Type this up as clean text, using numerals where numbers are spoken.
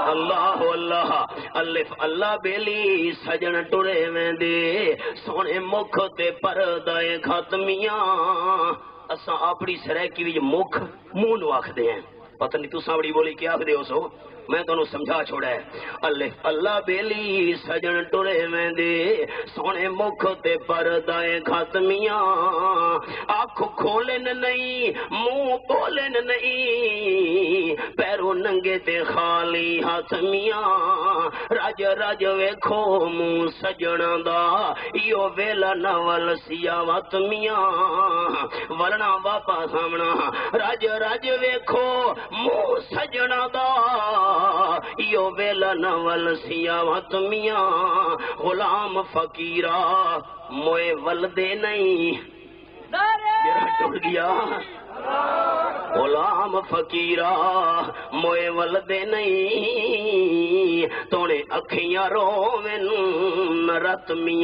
اللہ اللہ الف اللہ بیلی سجن ٹرے ویندے سونے مکھ تے پردہ ختمیاں اساں اپنی سرائکی وچ مکھ منہ نو آکھدے ہیں پتہ نہیں تساں بڑی بولی کیا آکھدے ہو سو میں تانوں سمجھا چھوڑا ہے الف اللہ بیلی سجن ٹرے ویندے سونے مکھ تے پردہ ختمیاں آنکھ کھولن نہیں منہ بولن نہیں پیروں ننگے تے خالی ہاتھ میاں رج رج ویکھو منہ سجنا دا ایو ویلا نول سیاوت میاں ولنا باپا سامنا رج رج ویکھو منہ سجنا دا ایو ویلا نول سیاوت میاں غلام فقیرہ موئے ولدے نہیں میرا ٹوٹ گیا غلام فقیرہ موئے ولدے نہیں تونے اکھیاں روویں رت میاں